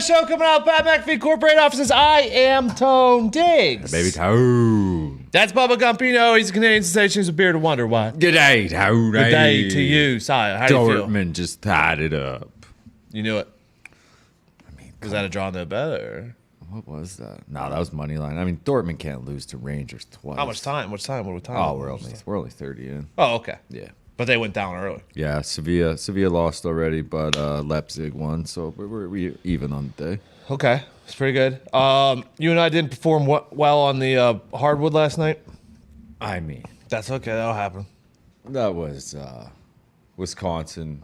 show coming out. Pat McAfee Corporate Offices. I am Tone Diggs. Baby Tone. That's Bubba Gumpino. He's a Canadian sensation. He's a beard of wonder. What? Good day, Tone. Good day to you, Sire. How do you feel? Dortmund just tied it up. You knew it. I mean, Was that a draw no bet or? what was that? No, that was money line. I mean, Dortmund can't lose to Rangers twice. How much time? What time? What time? Oh, we're only 30 in. Oh, okay. Yeah. But they went down early. Yeah, Sevilla lost already, but Leipzig won, so we're even on the day. Okay, it's pretty good. You and I didn't perform well on the hardwood last night. I mean, That's okay. That'll happen. that was Wisconsin,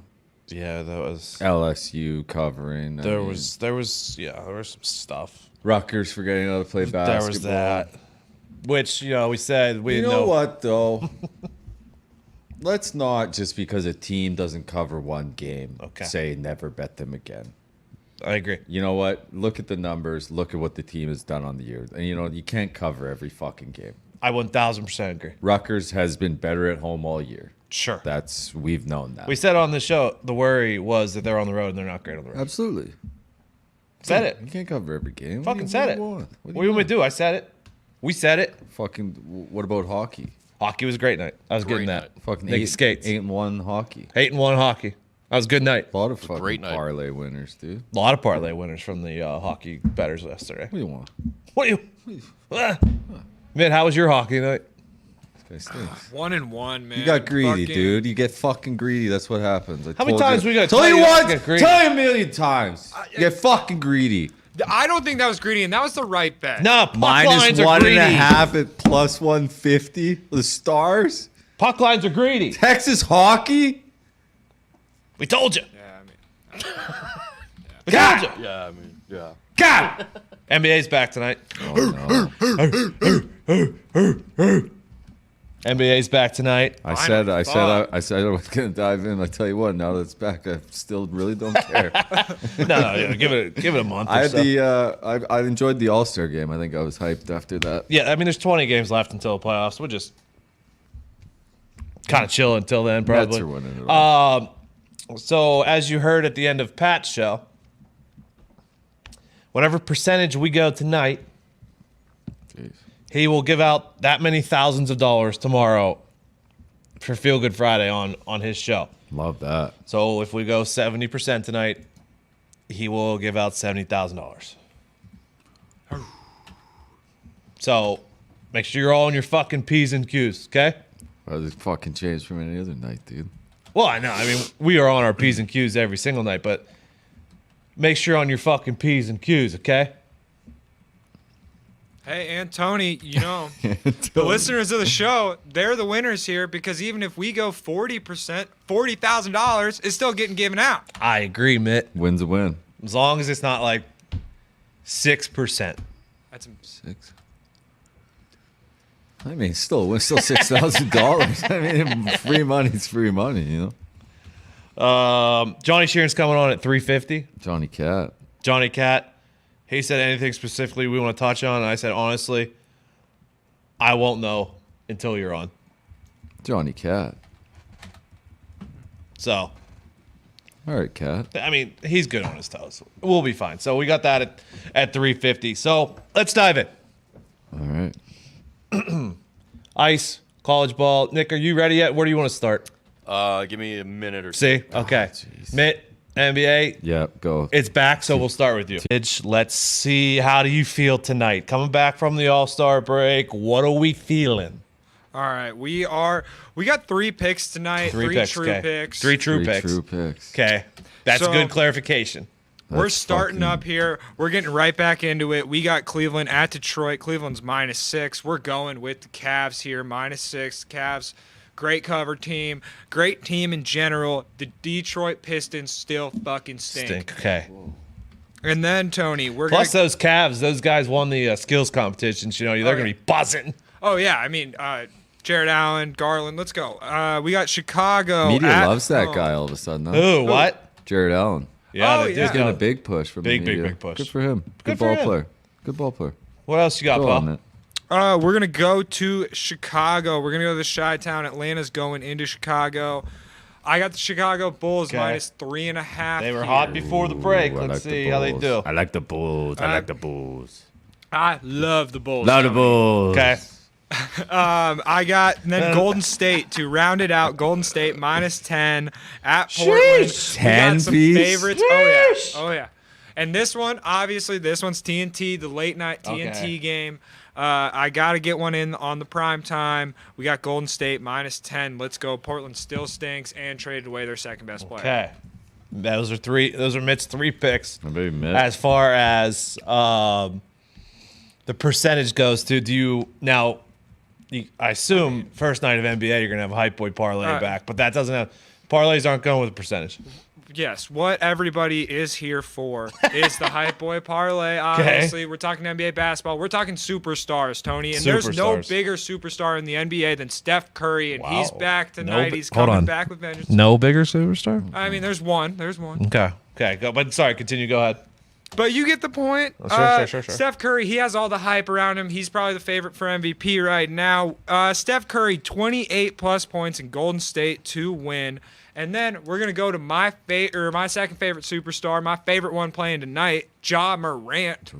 Yeah, that was. LSU covering. There was some stuff. Rutgers forgetting how to play basketball. There was that. Which, we said we You didn't know what, though? Let's not, just because a team doesn't cover one game, say never bet them again. I agree. You know what? Look at the numbers. Look at what the team has done on the year. And, you can't cover every fucking game. I 1000% agree. Rutgers has been better at home all year. Sure. We've known that. We said on the show, the worry was that they're on the road and they're not great on the road. Absolutely. Said it. You can't cover every game. Fucking said it. What do you want me to do? I said it. We said it. Fucking, what about hockey? Hockey was a great night. I was getting that. Fucking Big skates. 8-1 hockey. 8-1 hockey. That was a good night. A lot of fucking great night. parlay winners, dude. A lot of parlay winners from the hockey bettors yesterday. What do you want? What do you? Man, how was your hockey night? This guy stinks. 1-1, man. You got greedy, dude. You get fucking greedy. That's what happens. How many times we gotta tell tell you you not to once? get greedy? Tell you a million times. You get fucking greedy. I don't think that was greedy, and that was the right bet. No, puck Minus lines are 1.5 greedy. at plus 150. The Stars. Puck lines are greedy. Texas hockey. We told you. Yeah, We told you. yeah, I mean, yeah. God. NBA's back tonight. Oh, no. NBA's back tonight. I said I was gonna dive in. I tell you what, now that it's back, I still really don't care. No, give it a month. I or had so. I enjoyed the All-Star game. I think I was hyped after that. Yeah, I mean, there's 20 games left until the playoffs. We'll just kind of chill until then, probably. Nets are winning it all. So, as you heard at the end of Pat's show, whatever percentage we go tonight, Jeez. he will give out that many thousands of dollars tomorrow for Feel Good Friday on his show. Love that. So, if we go 70% tonight, he will give out $70,000. So, make sure you're all on your fucking P's and Q's, okay? Well, this fucking changed from any other night, dude. Well, I know. I mean, we are on our P's and Q's every single night, but make sure you're on your fucking P's and Q's, okay? Hey, and Tony, the listeners of the show, they're the winners here because even if we go 40%, $40,000 is still getting given out. I agree, Mitt. Win's a win. As long as it's not like 6%. That's 6. I mean, still $6,000. I mean, free money's free money, Johnny Sheeran's coming on at $350. Johnny Cat. Johnny Cat. He said anything specifically we want to touch on, and I said, honestly, I won't know until you're on. Johnny Cat. So, All right, Cat. I mean, he's good on his toes. We'll be fine. So we got that at $350. So let's dive in. All right. Ice, college ball. Nick, are you ready yet? Where do you want to start? Give me a minute or so. See? Okay. Mitt, NBA. Yeah, go. It's back, so we'll start with you. Mitch, let's see. How do you feel tonight? Coming back from the All-Star break, what are we feeling? All right, we got 3 picks tonight. Three true okay. picks. Three true picks. Okay. That's So- good clarification. We're starting up here. We're getting right back into it. We got Cleveland at Detroit. Cleveland's -6. We're going with the Cavs here, -6. Cavs, great cover team. Great team in general. The Detroit Pistons still fucking stink. Okay. And then, Tony, Plus those Cavs, those guys won the skills competitions. They're going to be buzzing. Oh, yeah. I mean, Jared Allen, Garland, let's go. We got Chicago. Media loves that guy all of a sudden. Huh? Ooh, what? Jared Allen. Yeah, Oh, the dude's yeah. He's getting a got- big push from the media. big push. Good for him. Good Good for ball him. player. Good ball player. What else you got, Go on Paul? it. We're going to go to Chicago. We're going to go to the Chi-Town. Atlanta's going into Chicago. I got the Chicago Bulls Okay. minus 3.5. They were here. hot before the break. Ooh, I Let's like the see how they Bulls. do. I like the Bulls. I like the Bulls. I love the Bulls. Love the Tony. Bulls. Okay. I got and then Golden State to round it out. Golden State minus 10 at Portland. Sheesh. We got 10 some piece? favorites. Oh yeah. And this one, obviously, this one's TNT, the late night TNT Okay. game. I got to get one in on the prime time. We got Golden State minus 10. Let's go. Portland still stinks and traded away their second best player. Okay. Those are Mitt's 3 picks. Maybe Mitt. As far as the percentage goes to, do you now? I assume first night of NBA you're gonna have a hype boy parlay back, but that doesn't have parlays aren't going with a percentage. Yes, what everybody is here for is the hype boy parlay. Obviously, we're talking NBA basketball. We're talking superstars, Tony. And there's no Superstars. bigger superstar in the NBA than Steph Curry, and he's Wow. back tonight. No, He's hold coming on. back with vengeance. No bigger superstar. I mean, there's one. Okay. Okay. Go. But sorry. Continue. Go ahead. But you get the point. Sure. Steph Curry, he has all the hype around him. He's probably the favorite for MVP right now. Steph Curry, 28 plus points in Golden State to win. And then we're gonna go to my second favorite superstar, my favorite one playing tonight, Ja Morant.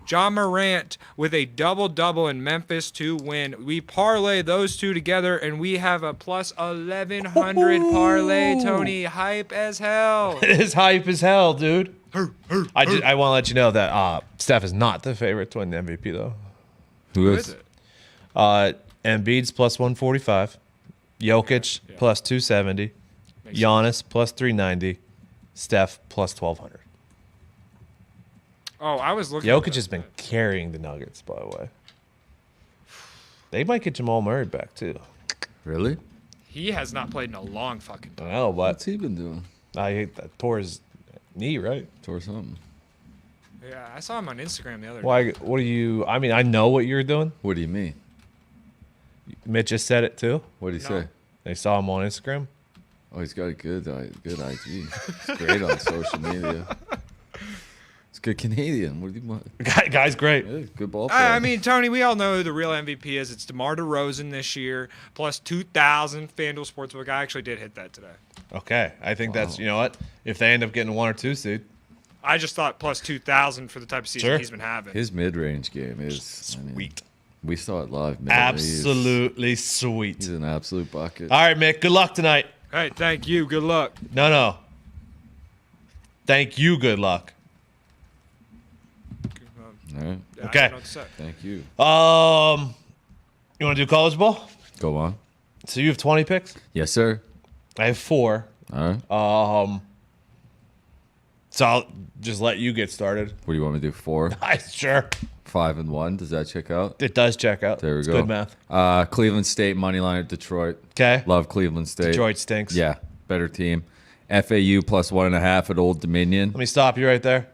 Ja Morant with a double-double in Memphis to win. We parlay those two together, and we have a plus 1,100 parlay, Tony. Hype as hell. It is hype as hell, dude. I want to let you know that Steph is not the favorite to win the MVP though. Who Who is is it? Embiid's plus 145, Jokic plus 270, Giannis plus 390, Steph plus 1,200. Oh, I was looking. Jokic has been carrying the Nuggets, by the way. They might get Jamal Murray back too. Really? He has not played in a long fucking I time. know, What's but he been doing? I hate that tore his knee, right? Tore something. Yeah, I saw him on Instagram the other day. Why? What are you? I mean, I know what you're doing. What do you mean? Mitch just said it too. What did he No. say? They saw him on Instagram. Oh, he's got a good IG. He's great on social media. He's good Canadian. What do you want? Guy's great. Yeah, good ball player. I mean, Tony, we all know who the real MVP is. It's DeMar DeRozan this year, plus 2,000 FanDuel Sportsbook. I actually did hit that today. Okay, I think that's you know what. If they end up getting 1 or 2 seed, I just thought plus 2,000 for the type of season Sure. he's been having. his mid-range game is I mean, sweet, we saw it live. Man. absolutely He's sweet. an absolute bucket. All right, Mick. Good luck tonight. Hey, thank you. Good luck. No. Thank you. Good luck. All right. I Okay. don't know what to say. Thank you. You want to do college ball? Go on. So you have 20 picks. Yes, sir. I have 4. All right. So I'll just let you get started. What do you want me to do? 4, Sure. 5, and 1. Does that check out? It does check out. There we It's go. Good math. Cleveland State money line at Detroit. Okay. Love Cleveland State. Detroit stinks. Yeah, better team. FAU plus 1.5 at Old Dominion. Let me stop you right there.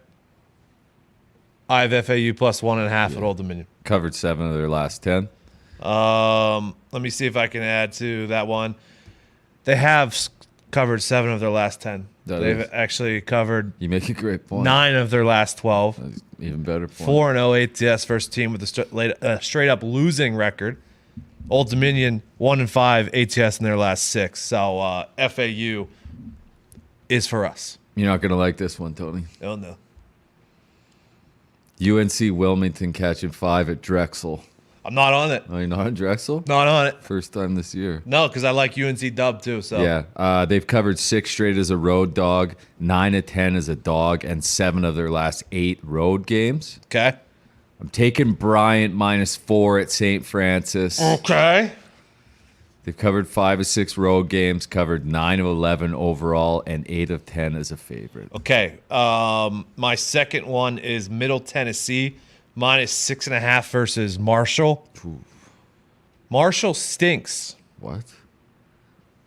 I have FAU plus 1.5 at Old Dominion. Covered 7 of their last 10. Let me see if I can add to that one. They have covered 7 of their last 10. That They've is- actually covered You make a great point. 9 of their last 12. That's even better point. 4-0 ATS first team with a straight up losing record. Old Dominion 1-5 ATS in their last 6. So FAU is for us. You're not going to like this one, Tony. Oh no. UNC Wilmington catching 5 at Drexel. I'm not on it. Oh, you're not on Drexel? Not on it. First time this year. No, because I like UNC dub too. So Yeah, they've covered 6 straight as a road dog, 9 of 10 as a dog, and 7 of their last 8 road games. Okay. I'm taking Bryant minus 4 at St. Francis. Okay. They've covered 5 of 6 road games, covered 9 of 11 overall, and 8 of 10 as a favorite. Okay. My second one is Middle Tennessee minus 6.5 versus Marshall. Marshall stinks. What?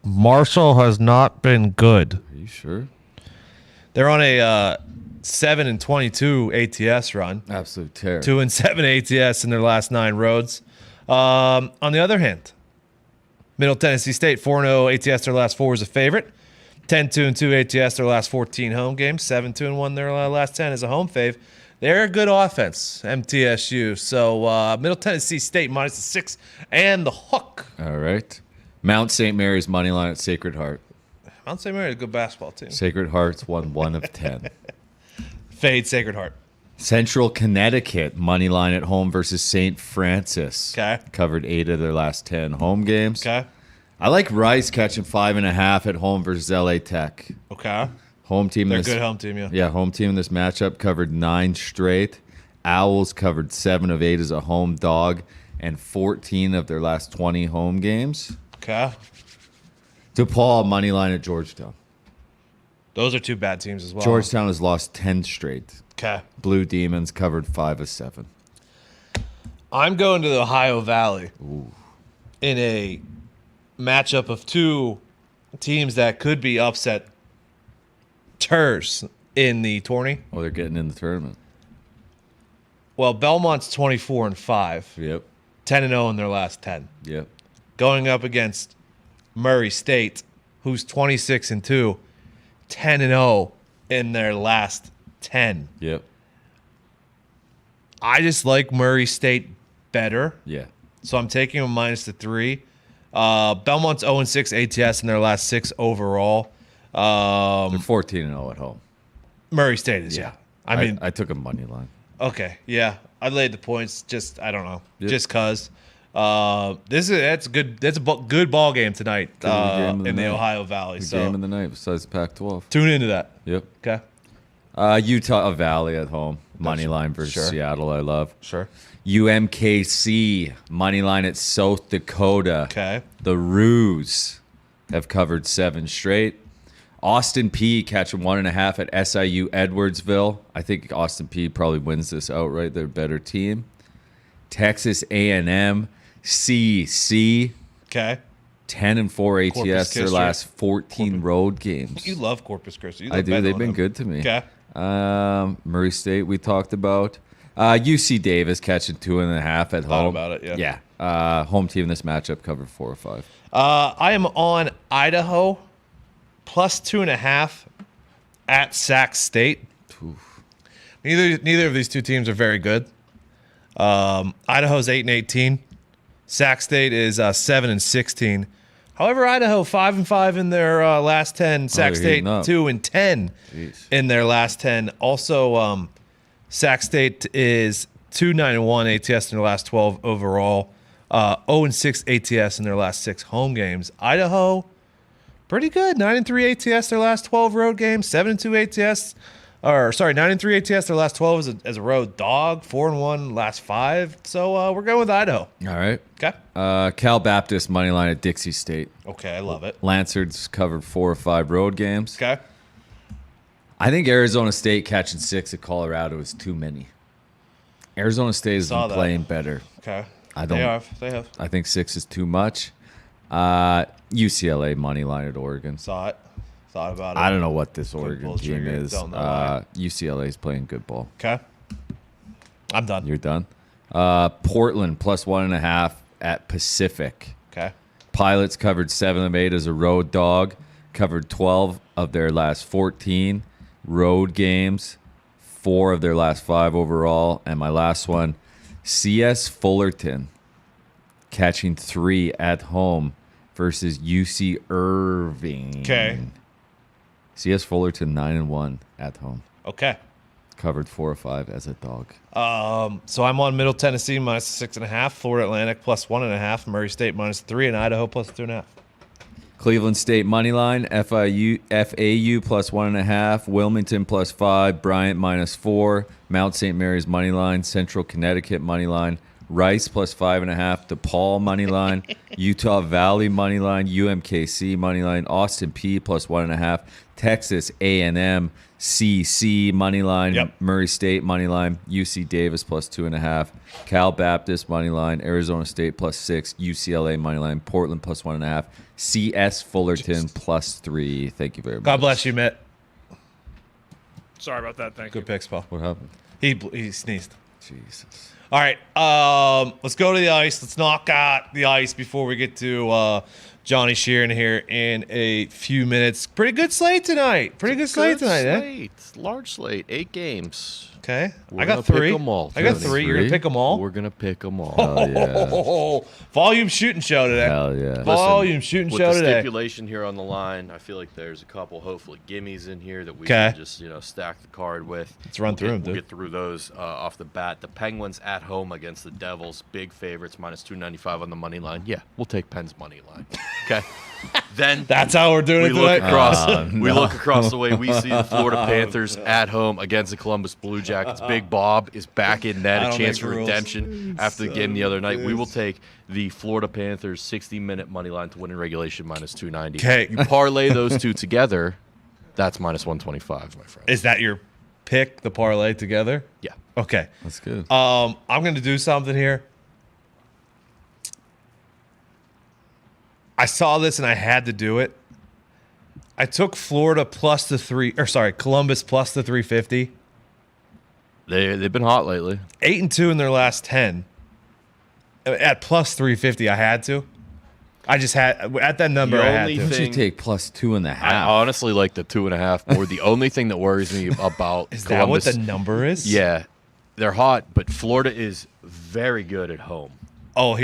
Marshall has not been good. Are you sure? They're on a 7-22 ATS run. Absolute terror. 2-7 ATS in their last 9 roads. On the other hand, Middle Tennessee State 4-0 ATS their last 4 is a favorite. 10-2 ATS their last 14 home games. 7-1 their last 10 is a home fave. They're a good offense, MTSU. So Middle Tennessee State minus the 6 and the hook. All right. Mount St. Mary's money line at Sacred Heart. Mount St. Mary is a good basketball team. Sacred Hearts won 1 of 10. Fade Sacred Heart. Central Connecticut money line at home versus St. Francis. Okay. Covered 8 of their last 10 home games. Okay. I like Rice catching 5.5 at home versus LA Tech. Okay. Home team. They're a good home team, yeah. Yeah, home team in this matchup covered 9 straight. Owls covered 7 of 8 as a home dog and 14 of their last 20 home games. Okay. DePaul money line at Georgetown. Those are two bad teams as well. Georgetown has lost 10 straight. Okay. Blue Demons covered 5 of 7. I'm going to the Ohio Valley in a matchup of two teams that could be upset in the tourney. Oh, they're getting in the tournament. Well, Belmont's 24-5, Yep. 10-0 in their last 10. Yep. Going up against Murray State, who's 26-2, 10-0 in their last 10. Yep. I just like Murray State better, Yeah. so I'm taking them -3. Belmont's 0-6 ATS in their last 6 overall. They're 14-0 at home. Murray State is, yeah. I mean, I took a money line. okay, yeah. I laid the points. Just I don't know, Yep. just cause. That's good. That's a good ball game tonight game of the in the night. Ohio Valley. The So game of the night besides Pac-12. tune into that. Yep. Okay. Utah Valley at home. Money line versus Sure. Seattle, I love. Sure. UMKC, money line at South Dakota. Okay. The Roos have covered 7 straight. Austin P catching 1.5 at SIU Edwardsville. I think Austin P probably wins this outright. They're a better team. Texas A&M, CC, Okay. 10-4 ATS Corpus their Christi. last 14 road games. You love Corpus Christi. You I love do. betting They've on been them. good to me. Okay. Murray State we talked about. UC Davis catching 2.5 at Thought home. about it, yeah. Yeah. Home team in this matchup covered 4 or 5. I am on Idaho +2.5 at Sac State. Neither of these two teams are very good. Idaho's 8-18. Sac State is 7-16. However, Idaho 5-5 in their last 10. Sac they're State heating up. 2-10 Jeez. in their last 10. Also, Sac State is 2-9-1 ATS in their last 12 overall. 0-6 ATS in their last 6 home games. Idaho, pretty good. 9-3 ATS their last 12 road games. 7-2 ATS. 9-3 ATS their last 12 as a road dog. 4-1 last 5. So we're going with Idaho. All right. Okay. Cal Baptist money line at Dixie State. Okay, I love it. Lancers covered 4 or 5 road games. Okay. I think Arizona State catching 6 at Colorado is too many. Arizona State has Saw been that. playing better. Okay. I don't. They have. I think 6 is too much. UCLA money line at Oregon. Saw it. Thought about it. I don't know what this Oregon pull team trigger. is. Don't know why. UCLA is playing good ball. Okay. I'm done. You're done. Portland +1.5 at Pacific. Okay. Pilots covered 7 of 8 as a road dog. Covered 12 of their last 14 road games. 4 of their last 5 overall. And my last one, CS Fullerton catching 3 at home versus UC Irving. Okay. CS Fullerton 9-1 at home. Okay. Covered 4 or 5 as a dog. So I'm on Middle Tennessee -6.5, Florida Atlantic +1.5, Murray State -3, and Idaho +2.5. Cleveland State money line, FAU +1.5, Wilmington +5, Bryant -4, Mount St. Mary's money line, Central Connecticut money line, Rice +5.5, DePaul money line, Utah Valley money line, UMKC money line, Austin P +1.5, Texas A&M CC money line, Yep. Murray State money line, UC Davis +2.5, Cal Baptist money line, Arizona State +6, UCLA money line, Portland +1.5, CS Fullerton +3. Thank you very much. God bless you, Mitt. Sorry about that. Thank you. Good picks, Paul. What happened? He sneezed. Jesus. All right, let's go to the ice. Let's knock out the ice before we get to Johnny Sheeran here in a few minutes. Pretty good slate tonight. Large slate. 8 games. Okay. We're I got gonna pick 3. 'em all. I got Three? 3. You're going to pick them all? We're gonna pick them all. Hell yeah. Volume shooting show today. Hell yeah. Volume shooting With show the today. stipulation here on the line, I feel like there's a couple, hopefully, gimmies in here that we Okay. can just stack the card with. Let's run through 'em, We'll dude. get through those off the bat. The Penguins at home against the Devils, big favorites, minus 295 on the money line. Yeah, we'll take Penn's money line. Okay. Then That's how we're doing we it look tonight. across. We no. look across the way. We see the Florida Panthers at home against the Columbus Blue Jackets. Big Bob is back in net. I A don't chance make for the rules. redemption after the game the other night. We will take the Florida Panthers 60-minute money line to win in regulation minus 290. 'Kay. You parlay those two together, that's minus 125, my friend. Is that your pick, the parlay together? Yeah. Okay. That's good. I'm going to do something here. I saw this and I had to do it. I took Florida plus Columbus plus the 350. They've been hot lately. 8-2 in their last 10. At plus 350, I had to. I just had at that number. The I had only to. Why don't you thing- take plus 2.5? I honestly like the 2.5 more. The only thing that worries me about Is that what Columbus, the number is? yeah, they're hot, but Florida is very good at home. Oh,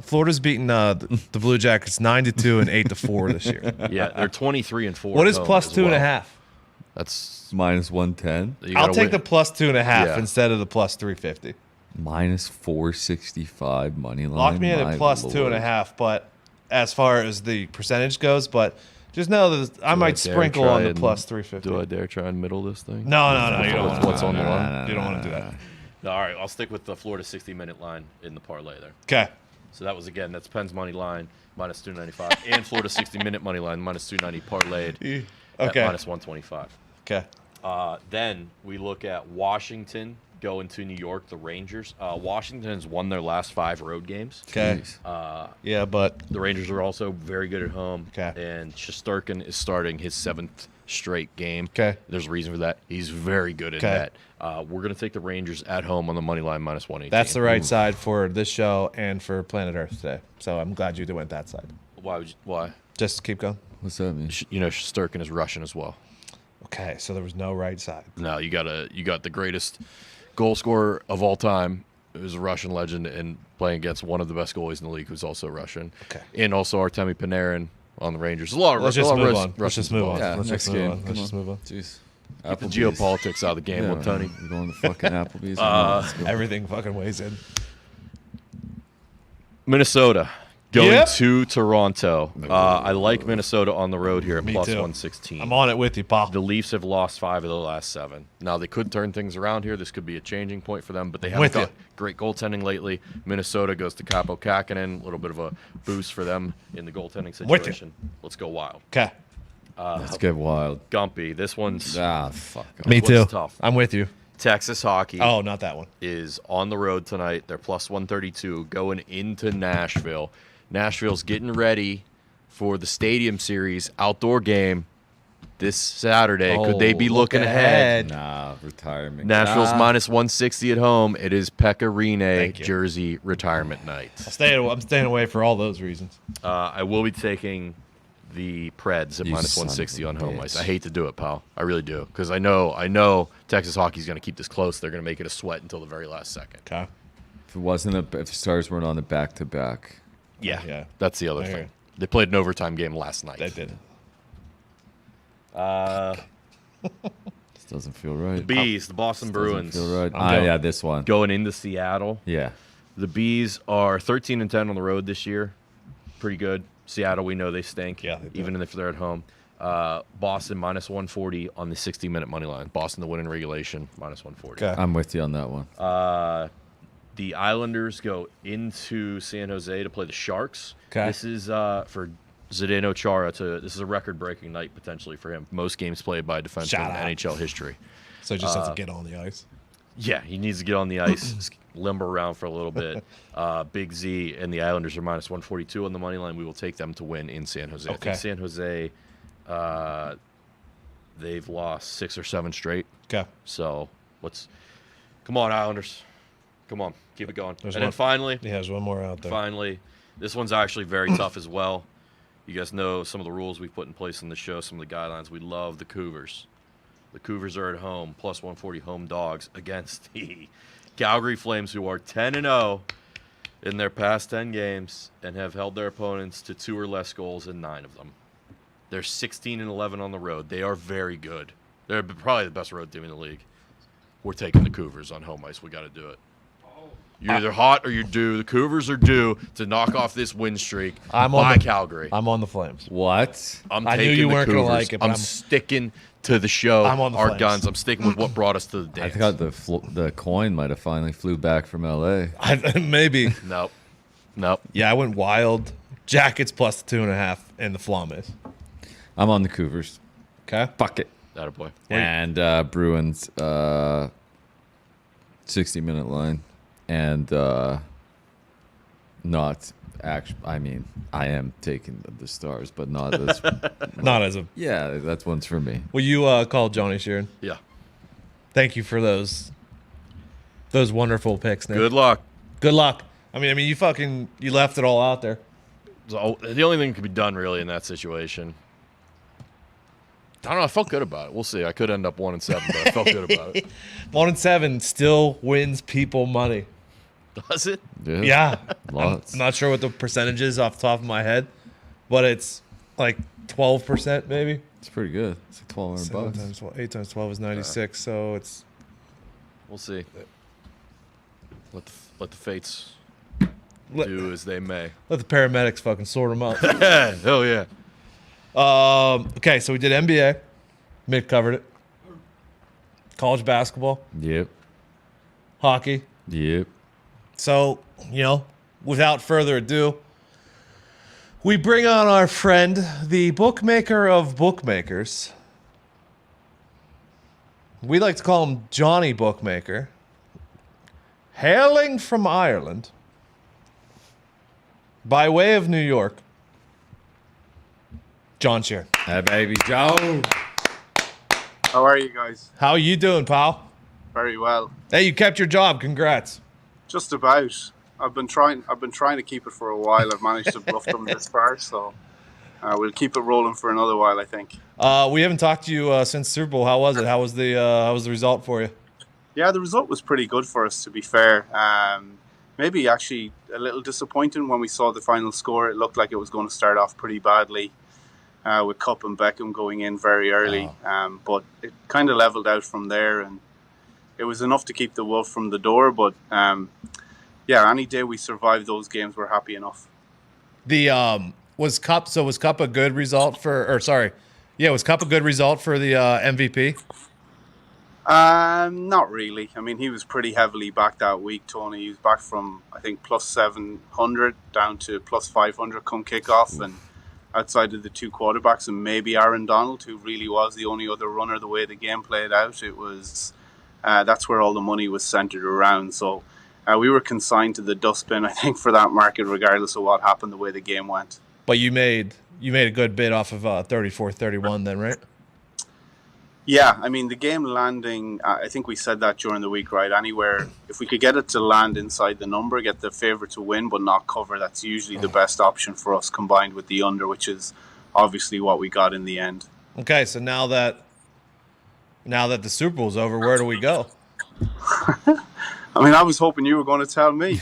Florida's beaten the Blue Jackets 9-2 and 8-4 this year. Yeah, they're 23-4. What at is home plus as 2.5? well. That's Minus 110. you I'll gotta take win. the plus 2.5 Yeah. instead of the plus 350. Minus 465 money line. Lock me in My at plus Lord. 2.5, but as far as the percentage goes, but just know that I might dare sprinkle try on the and- plus 350. Do I dare try and middle this thing? No, you don't want to. What's on the line? You don't want to do that. No, all right, I'll stick with the Florida 60-minute line in the parlay there. Okay. So that was, again, that's Penn's money line, minus 295, and Florida 60-minute money line, minus 290 parlayed at Okay. minus 125. Okay. Then we look at Washington going to New York, the Rangers. Washington has won their last 5 road games. Okay. Jeez. Yeah, but The Rangers are also very good at home. Okay. And Shesterkin is starting his 7th straight game. Okay. There's a reason for that. He's very good at Okay. that. We're going to take the Rangers at home on the money line, minus 118. that's the right side for this show and for Planet Earth today. So I'm glad you went that side. Why? Just keep going. What's that mean? Shesterkin is Russian as well. Okay, so there was no right side. No, you got the greatest goal scorer of all time, who's a Russian legend, and playing against one of the best goalies in the league, who's also Russian. Okay. And also Artemi Panarin on the Rangers. A lot of Let's just a lot of move Rus- on. Let's Russians just move on. involved. Yeah, Let's next just move game. on. Come Let's on. just move on. Jeez. Get the Applebee's. geopolitics out of the game, Yeah, Tony. We're going to fucking Applebee's. Let's go. Everything fucking weighs in. Minnesota going Yep. to Toronto. I like Minnesota on the road here at Me plus too. 116. I'm on it with you, Pop. The Leafs have lost 5 of the last 7. Now, they could turn things around here. This could be a changing point for them, but they With haven't you. got great goaltending lately. Minnesota goes to Capo Kakinen. A little bit of a boost for them in the goaltending With you. situation. Let's go wild. Okay. Let's get wild. Gumpy, this one's Fuck. Me This too. one's tough. I'm with you. Texas hockey Oh, not that one. is on the road tonight. They're plus 132 going into Nashville. Nashville's getting ready for the Stadium Series outdoor game this Saturday. Could they be Oh, look looking ahead? Nah, retirement. Nashville's Nah. minus 160 at home. It is Pekka Rinne Thank you. jersey retirement night. I'm staying away for all those reasons. I will be taking the Preds at You minus son of 160 a on home bitch. ice. I hate to do it, pal. I really do, because I know Texas hockey's going to keep this close. They're going to make it a sweat until the very last second. Okay. If the Stars weren't on the back-to-back. Yeah. That's the other Okay. thing. They played an overtime game last night. They did. This doesn't feel right. Bees, the Boston Doesn't Bruins, feel right. I'm going. Yeah, this one. going into Seattle. Yeah. The Bees are 13-10 on the road this year. Pretty good. Seattle, we know they stink. Yeah, they do. even if they're at home. Boston minus 140 on the 60-minute money line. Boston to win in regulation minus 140. Okay. I'm with you on that one. The Islanders go into San Jose to play the Sharks. Okay. This is for Zdeno Chara. This is a record-breaking night potentially for him. Most games played by a defenseman Shout in out. NHL history. So just have to get on the ice. Yeah, he needs to get on the ice, limber around for a little bit. Big Z and the Islanders are minus 142 on the money line. We will take them to win in San Jose. I Okay. think San Jose, they've lost 6 or 7 straight. Okay. So come on, Islanders. Come on, keep it going. There's And then one- finally, Yeah, there's one more out there. this one's actually very tough as well. You guys know some of the rules we've put in place in the show, some of the guidelines. We love the Cougars. The Cougars are at home, plus 140 home dogs against the Calgary Flames, who are 10-0 in their past 10 games and have held their opponents to 2 or less goals in 9 of them. They're 16-11 on the road. They are very good. They're probably the best road team in the league. We're taking the Cougars on home ice. We got to do it. You're either hot or you're due. The Cougars are due to knock off this win streak by Calgary. I'm on the Flames. What? I knew you weren't going to like it, but I'm sticking to the show. I'm on the Our Flames. guns. I'm sticking with what brought us to the I dance. thought the coin might have finally flew back from L.A. Maybe. Nope. Yeah, I went wild. Jackets plus 2.5 and the Flames. I'm on the Cougars. Okay. Fuck it. Attaboy. And Bruins 60-minute line. And not actually, I mean, I am taking the Stars, but not as. Not as a. Yeah, that's one's for me. Will you call Johnny Sheeran? Yeah. Thank you for those wonderful picks, Nick. Good luck. Good luck. I mean, you left it all out there. So, the only thing that could be done really in that situation. I don't know. I felt good about it. We'll see. I could end up 1-7, but I felt good about it. 1-7 still wins people money. Does it? Yeah. Lots. I'm not sure what the percentage is off the top of my head, but it's like 12% maybe. It's pretty good. It's like $1,200 times 8 times 12 is 96, so it's. We'll see. Let the fates Let, do as they may. let the paramedics fucking sort them out. Hell yeah. Okay, so we did NBA. Mick covered it. College basketball, Yep. hockey. Yep. So, without further ado, we bring on our friend, the bookmaker of bookmakers. We like to call him Johnny Bookmaker. Hailing from Ireland, by way of New York, John Sheeran. Hey, baby Joe. How are you guys? How you doing, pal? Very well. Hey, you kept your job. Congrats. Just about. I've been trying to keep it for a while. I've managed to bluff them this far, so we'll keep it rolling for another while, I think. We haven't talked to you since Super Bowl. How was it? How was the result for you? Yeah, the result was pretty good for us, to be fair. Maybe actually a little disappointing when we saw the final score. It looked like it was going to start off pretty badly with Cup and Beckham going in very early. But it kind of leveled out from there, and it was enough to keep the wolf from the door. But yeah, any day we survived those games, we're happy enough. Was Cup a good result was Cup a good result for the MVP? Not really. I mean, he was pretty heavily back that week, Tony. He was back from, I think, plus 700 down to plus 500 come kickoff. And outside of the two quarterbacks and maybe Aaron Donald, who really was the only other runner the way the game played out, it was that's where all the money was centered around. So we were consigned to the dustbin, I think, for that market, regardless of what happened, the way the game went. But you made a good bid off of 34-31 then, right? Yeah, I mean, the game landing, I think we said that during the week, right? Anywhere, if we could get it to land inside the number, get the favourite to win but not cover, that's usually the best option for us, combined with the under, which is obviously what we got in the end. Okay, so now that the Super Bowl's over, where do we go? I mean, I was hoping you were going to tell me.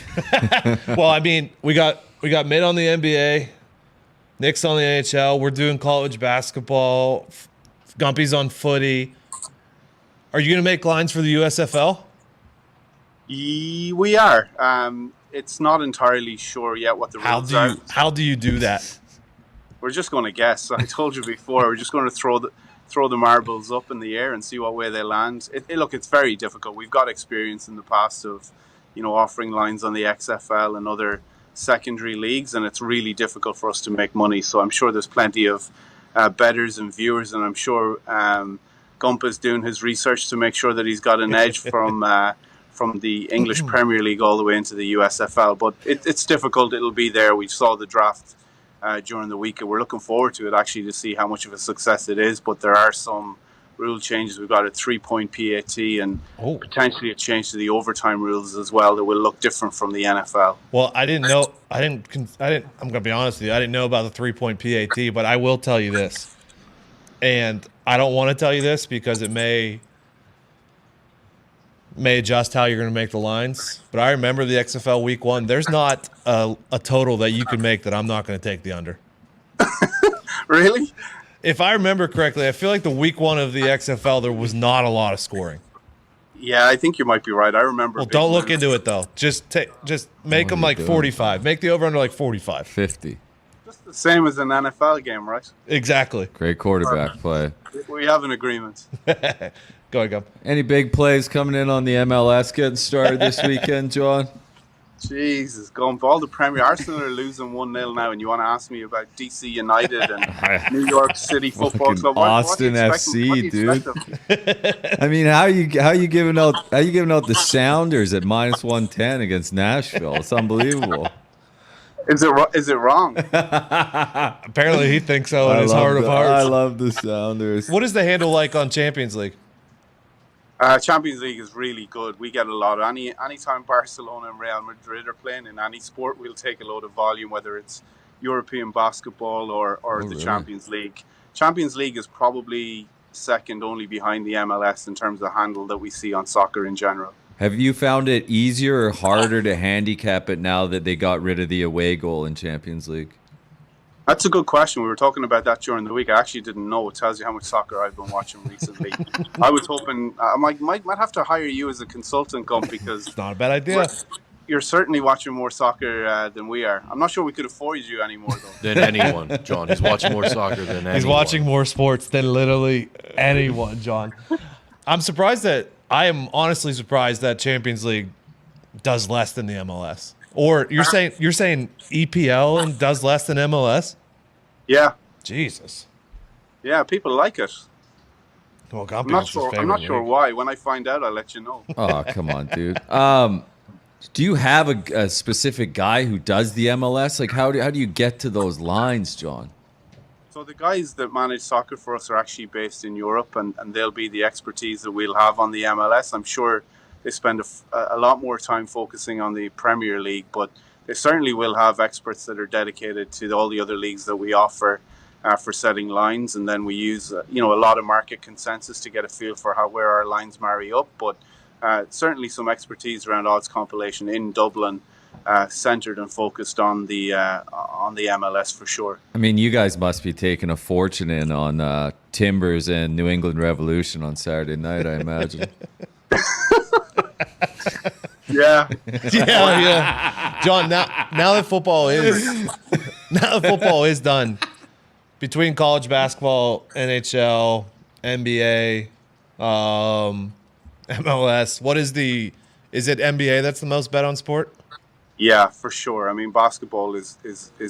Well, I mean, we got Mid on the NBA, Nick's on the NHL, we're doing college basketball, Gumpy's on footy. Are you going to make lines for the USFL? We are. It's not entirely sure yet what the rules are. How do you do that? We're just going to guess. I told you before, we're just going to throw the marbles up in the air and see what way they land. Look, it's very difficult. We've got experience in the past of, offering lines on the XFL and other secondary leagues, and it's really difficult for us to make money. So I'm sure there's plenty of bettors and viewers, and I'm sure Gump is doing his research to make sure that he's got an edge from the English Premier League all the way into the USFL. But it's difficult. It'll be there. We saw the draft during the week, and we're looking forward to it actually to see how much of a success it is. But there are some rule changes. We've got a 3-point PAT and potentially a change to the overtime rules as well that will look different from the NFL. Well, I didn't know. I'm going to be honest with you. I didn't know about the 3-point PAT, but I will tell you this. And I don't want to tell you this because it may adjust how you're going to make the lines. But I remember the XFL week 1. There's not a total that you can make that I'm not going to take the under. Really? If I remember correctly, I feel like the week 1 of the XFL, there was not a lot of scoring. Yeah, I think you might be right. I remember. Well, don't look into it, though. Just make them like 45. Make the over-under like 45. 50. Just the same as an NFL game, right? Exactly. Great quarterback play. We have an agreement. Go ahead, go. Any big plays coming in on the MLS getting started this weekend, John? Jesus, going for all the Premier. Arsenal are losing 1-0 now, and you want to ask me about DC United and New York City Football Club? Austin FC, dude. I mean, how you giving out the Sounders at -110 against Nashville? It's unbelievable. Is it wrong? Apparently, he thinks so in his heart of hearts. I love the Sounders. What is the handle like on Champions League? Champions League is really good. We get a lot. Anytime Barcelona and Real Madrid are playing in any sport, we'll take a load of volume, whether it's European basketball or the really? Champions League. Champions League is probably second only behind the MLS in terms of handle that we see on soccer in general. Have you found it easier or harder to handicap it now that they got rid of the away goal in Champions League? That's a good question. We were talking about that during the week. I actually didn't know. It tells you how much soccer I've been watching recently. I was hoping I might have to hire you as a consultant, Gump, because It's not a bad idea. you're certainly watching more soccer than we are. I'm not sure we could afford you anymore, though. Than anyone, John. He's watching more soccer than anyone. He's watching more sports than literally anyone, John. I am honestly surprised that Champions League does less than the MLS. Or you're saying EPL and does less than MLS? Yeah. Jesus. Yeah, people like it. Well, I'm not sure why. When I find out, I'll let you know. Oh, come on, dude. Do you have a specific guy who does the MLS? Like, how do you get to those lines, John? So the guys that manage soccer for us are actually based in Europe, and they'll be the expertise that we'll have on the MLS. I'm sure they spend a lot more time focusing on the Premier League, but they certainly will have experts that are dedicated to all the other leagues that we offer for setting lines, and then we use a lot of market consensus to get a feel for where our lines marry up. But certainly some expertise around odds compilation in Dublin, centered and focused on the MLS for sure. I mean, you guys must be taking a fortune in on Timbers and New England Revolution on Saturday night, I imagine. Yeah. Yeah. John, now that football is done, between college basketball, NHL, NBA, MLS, is it NBA that's the most bet on sport? Yeah, for sure. I mean, basketball is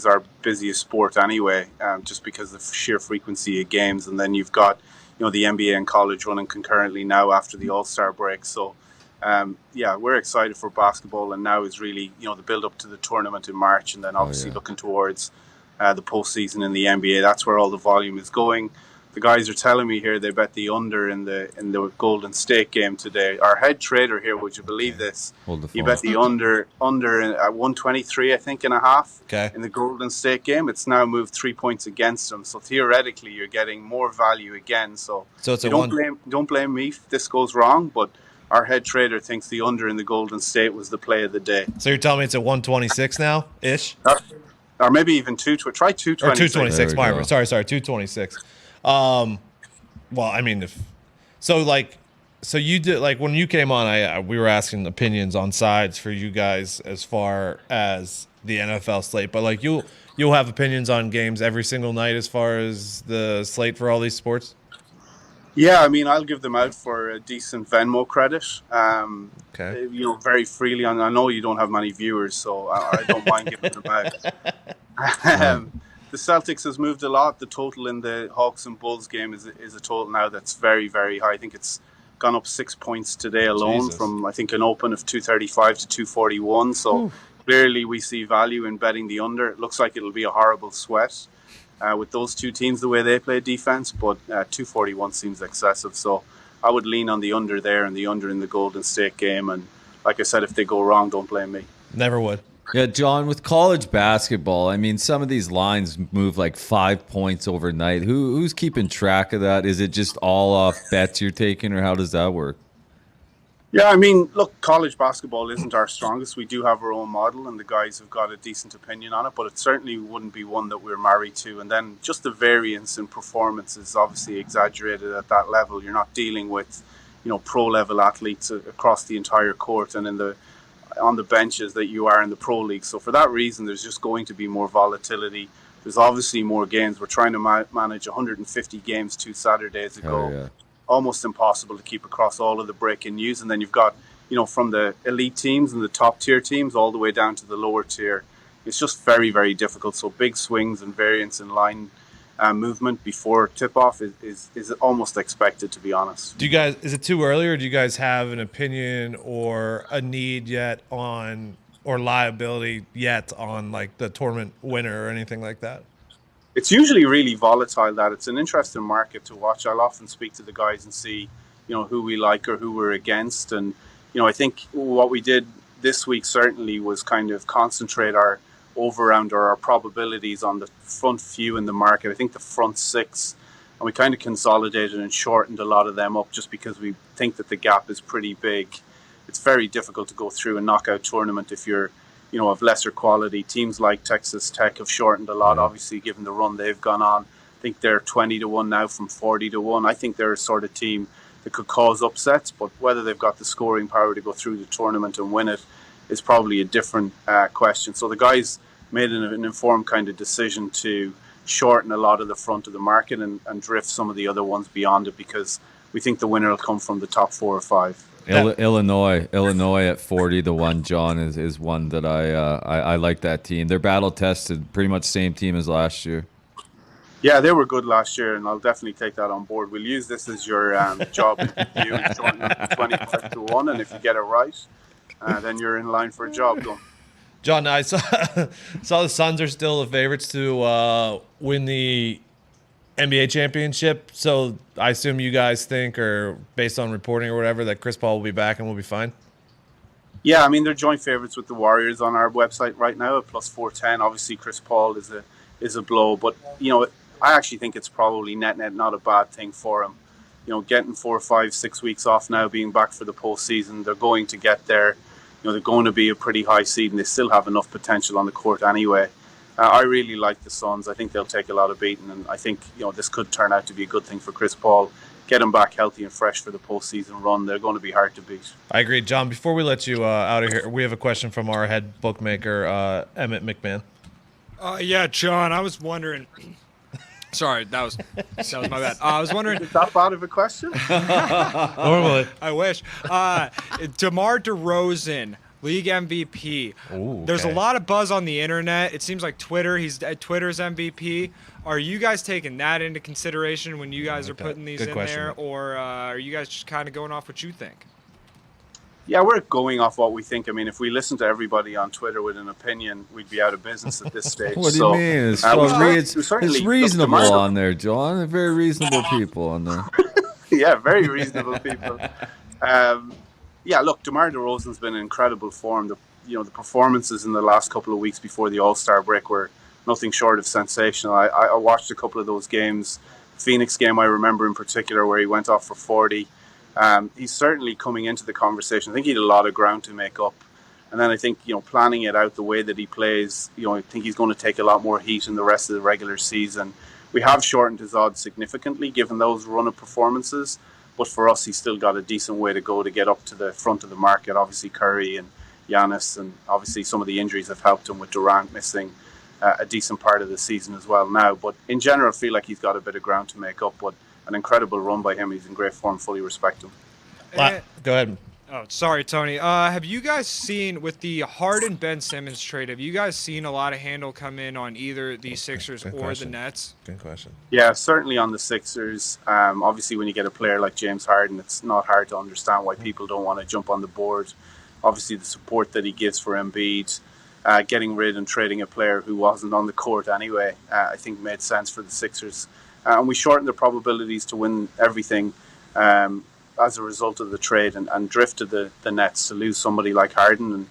our busiest sport anyway, just because of the sheer frequency of games. And then you've got, the NBA and college running concurrently now after the All-Star break. So, we're excited for basketball. And now is really, the build up to the tournament in March, and then obviously looking towards the postseason in the NBA. That's where all the volume is going. The guys are telling me here they bet the under in the Golden State game today. Our head trader here, would you believe this? He bet the under at 123, I think, and a half in the Golden State game. It's now moved 3 points against him. So theoretically, you're getting more value again. So it's don't blame me if this goes wrong, but our head trader thinks the under in the Golden State was the play of the day. So you're telling me it's at 126 now ish, or maybe even try 226. Or 226. Sorry, 226. Well, I mean, so you did, like, when you came on, we were asking opinions on sides for you guys as far as the NFL slate, but like you'll have opinions on games every single night as far as the slate for all these sports. Yeah, I mean, I'll give them out for a decent Venmo credit. Very freely. I know you don't have many viewers, so I don't mind giving them out. The Celtics has moved a lot. The total in the Hawks and Bulls game is a total now that's very, very high. I think it's gone up 6 points today alone from, I think, an open of 235 to 241. So clearly we see value in betting the under. It looks like it'll be a horrible sweat with those two teams, the way they play defense, but 241 seems excessive. So I would lean on the under there and the under in the Golden State game. And like I said, if they go wrong, don't blame me. Never would. Yeah, John, with college basketball, I mean, some of these lines move like 5 points overnight. Who's keeping track of that? Is it just all off bets you're taking, or how does that work? Yeah, I mean, look, college basketball isn't our strongest. We do have our own model, and the guys have got a decent opinion on it, but it certainly wouldn't be one that we're married to. And then just the variance in performance is obviously exaggerated at that level. You're not dealing with, pro-level athletes across the entire court and on the benches that you are in the pro league. So for that reason, there's just going to be more volatility. There's obviously more games. We're trying to manage 150 games 2 Saturdays ago. Oh, yeah. Almost impossible to keep across all of the breaking news. And then you've got, from the elite teams and the top tier teams all the way down to the lower tier. It's just very, very difficult. So big swings and variance in line movement before tip-off is almost expected, to be honest. Is it too early, or do you guys have an opinion or a need yet on, or liability yet on, like, the tournament winner or anything like that? It's usually really volatile. That it's an interesting market to watch. I'll often speak to the guys and see, who we like or who we're against. And, I think what we did this week certainly was kind of concentrate our over-round or our probabilities on the front few in the market. I think the front 6, and we kind of consolidated and shortened a lot of them up just because we think that the gap is pretty big. It's very difficult to go through a knockout tournament if you're, of lesser quality. Teams like Texas Tech have shortened a lot, obviously, given the run they've gone on. I think they're 20-1 now from 40-1. I think they're a sort of team that could cause upsets, but whether they've got the scoring power to go through the tournament and win it is probably a different question. So the guys made an informed kind of decision to shorten a lot of the front of the market and drift some of the other ones beyond it, because we think the winner will come from the top 4 or 5. Illinois at 40-1, John, is one that I like that team. They're battle tested, pretty much same team as last year. Yeah, they were good last year, and I'll definitely take that on board. We'll use this as your job interview, shorten it to 25-1, and if you get it right, then you're in line for a job done. John, I saw the Suns are still the favorites to win the NBA championship. So I assume you guys think, or based on reporting or whatever, that Chris Paul will be back and we'll be fine? Yeah, I mean, they're joint favorites with the Warriors on our website right now at plus 410. Obviously, Chris Paul is a blow, but, I actually think it's probably net not a bad thing for him. Getting 4, 5, 6 weeks off now, being back for the postseason, they're going to get there. They're going to be a pretty high seed, and they still have enough potential on the court anyway. I really like the Suns. I think they'll take a lot of beating, and I think this could turn out to be a good thing for Chris Paul. Get him back healthy and fresh for the postseason run. They're going to be hard to beat. I agree. John, before we let you out of here, we have a question from our head bookmaker, Emmett McMahon. Yeah, John, I was wondering. Sorry, that was my bad. I was wondering. Is that bad of a question? Normally. I wish. DeMar DeRozan, league MVP. Ooh, There's okay. a lot of buzz on the internet. It seems like Twitter's MVP. Are you guys taking that into consideration when you guys are putting these Good in question. there, or are you guys just kind of going off what you think? Yeah, we're going off what we think. I mean, if we listen to everybody on Twitter with an opinion, we'd be out of business at this stage. What do you mean? It's reasonable on there, John. They're very reasonable people on there. Yeah, very reasonable people. Yeah, look, DeMar DeRozan's been in incredible form. The performances in the last couple of weeks before the All-Star break were nothing short of sensational. I watched a couple of those games. Phoenix game, I remember in particular, where he went off for 40. He's certainly coming into the conversation. I think he had a lot of ground to make up. And then I think, planning it out the way that he plays, I think he's going to take a lot more heat in the rest of the regular season. We have shortened his odds significantly given those run of performances. But for us, he's still got a decent way to go to get up to the front of the market. Obviously, Curry and Giannis, and obviously some of the injuries have helped him with Durant missing a decent part of the season as well now. But in general, I feel like he's got a bit of ground to make up. But an incredible run by him. He's in great form. Fully respect him. Go ahead. Oh, sorry, Tony. Have you guys seen, with the Harden-Ben Simmons trade, have you guys seen a lot of handle come in on either the Sixers or the Nets? Good question. Yeah, certainly on the Sixers. Obviously, when you get a player like James Harden, it's not hard to understand why people don't want to jump on the board. Obviously, the support that he gives for Embiid, getting rid and trading a player who wasn't on the court anyway, I think made sense for the Sixers. And we shortened the probabilities to win everything as a result of the trade and drifted the Nets to lose somebody like Harden. And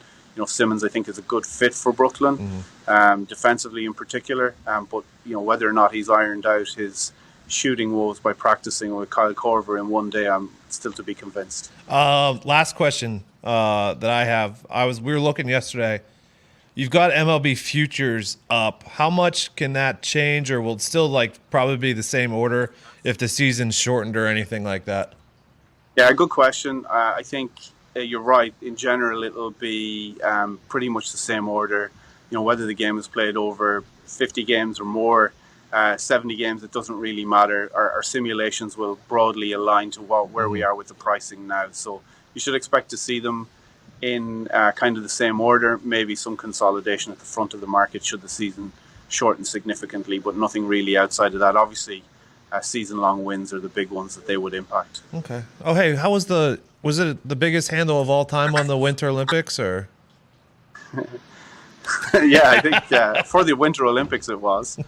Simmons, I think, is a good fit for Brooklyn, defensively in particular. But whether or not he's ironed out his shooting woes by practicing with Kyle Korver in one day, I'm still to be convinced. Last question that I have. We were looking yesterday. You've got MLB futures up. How much can that change, or will it still probably be the same order if the season's shortened or anything like that? Yeah, good question. I think you're right. In general, it'll be pretty much the same order. Whether the game is played over 50 games or more, 70 games, it doesn't really matter. Our simulations will broadly align to where we are with the pricing now. So you should expect to see them in kind of the same order, maybe some consolidation at the front of the market should the season shorten significantly, but nothing really outside of that. Obviously, season-long wins are the big ones that they would impact. Okay. Oh, hey, how was it the biggest handle of all time on the Winter Olympics, or? Yeah, I think for the Winter Olympics it was.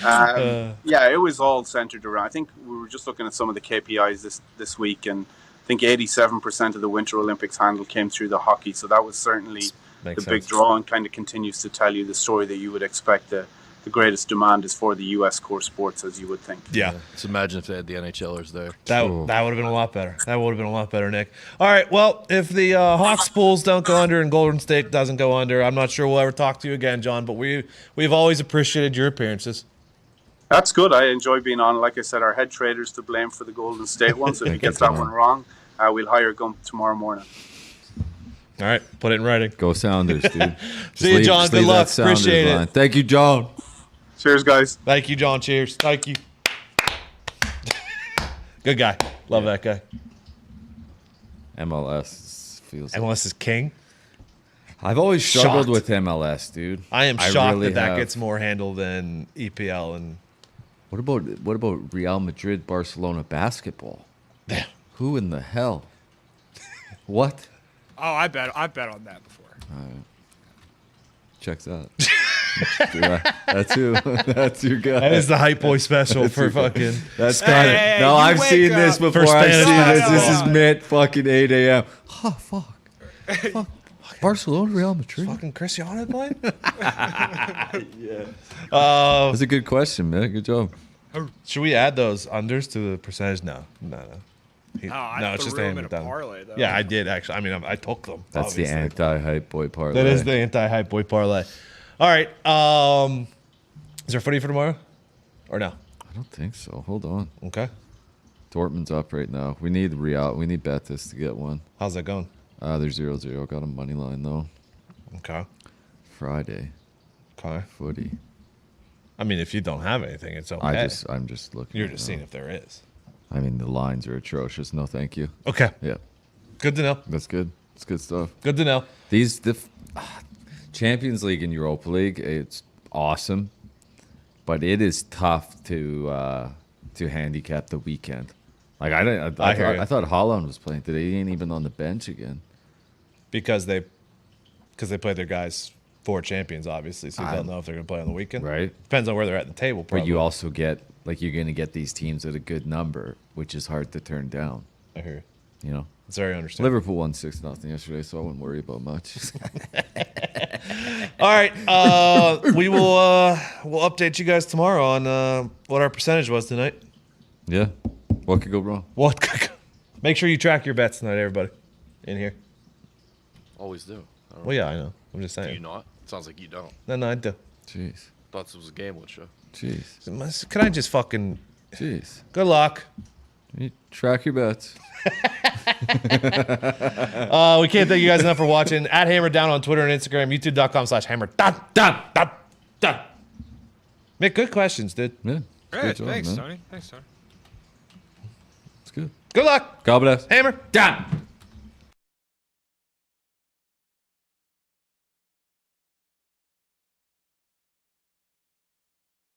Yeah, it was all centered around. I think we were just looking at some of the KPIs this week, and I think 87% of the Winter Olympics handle came through the hockey. So that was certainly the big draw, and kind of continues to tell you the story that you would expect. The greatest demand is for the U.S. core sports, as you would think. Yeah. Just imagine if they had the NHLers there. That would have been a lot better. That would have been a lot better, Nick. All right, well, if the Hawks Bulls don't go under and Golden State doesn't go under, I'm not sure we'll ever talk to you again, John, but we've always appreciated your appearances. That's good. I enjoy being on. Like I said, our head trader's to blame for the Golden State one, so if he gets that one wrong, we'll hire Gump tomorrow morning. All right, put it in writing. Go Sounders, dude. See you, John. Good luck. Appreciate it. Thank you, John. Cheers, guys. Thank you, John. Cheers. Thank you. Good guy. Love that guy. MLS is king. I've always struggled Shocked. with MLS, dude. I am shocked really that have. gets more handle than EPL. And What about Real Madrid, Barcelona basketball? Damn. Who in the hell? What? Oh, I bet on that before. Checks out. That's who. That's your guy. that is the hype boy special for fucking. That's kind of. Hey, no, you I've wake seen up. this before. First I've Spanish seen this. basketball. This is mid fucking 8 a.m. Oh, fuck. Fuck. Barcelona, Real Madrid. Fucking Cristiano playing? That's a good question, man. Good job. Should we add those unders to the percentage? No. I it's just threw him in handed a down. parlay, though. Yeah, I did actually. I mean, I took them. That's obviously. the anti-hype boy parlay. That is the anti-hype boy parlay. All right. Is there footy for tomorrow? Or no? I don't think so. Hold on. Okay. Dortmund's up right now. We need Real. We need Betis to get one. How's that going? They're 0-0. Got a money line though. Okay. Friday. Okay. Footy. I mean, if you don't have anything, it's okay. I'm just looking. You're right just now. seeing if there is. I mean, the lines are atrocious. No, thank you. Okay. Yeah, Good to know. that's good. It's good stuff. Good to know. Champions League and Europa League, it's awesome, but it is tough to handicap the weekend. Like I thought Holland was playing today. He ain't even on the bench again. Because they played their guys for champions, obviously, so you don't know if they're going to play on the weekend. Right. Depends on where they're at in the table, probably. But you also get you're going to get these teams at a good number, which is hard to turn down. I hear you. You know, It's very understandable. Liverpool won 6-0 yesterday, so I wouldn't worry about much. All right. We'll update you guys tomorrow on what our percentage was tonight. Yeah, what could go wrong? Make sure you track your bets tonight, everybody in here. Always do. I don't Well, yeah, I know. I'm just know. Do you saying. not? Sounds like you don't. No, I do. Jeez, Thought this was a gambling show. jeez, Can I just fucking... jeez. Good luck. You track your bets. We can't thank you guys enough for watching. At Hammer Dahn on Twitter and Instagram. YouTube.com/Hammer Dahn. Make good questions, dude. Yeah. Great. Good job, Thanks, man. Tony. Thanks, Tony. It's good. Good luck. God bless. Hammer Dahn.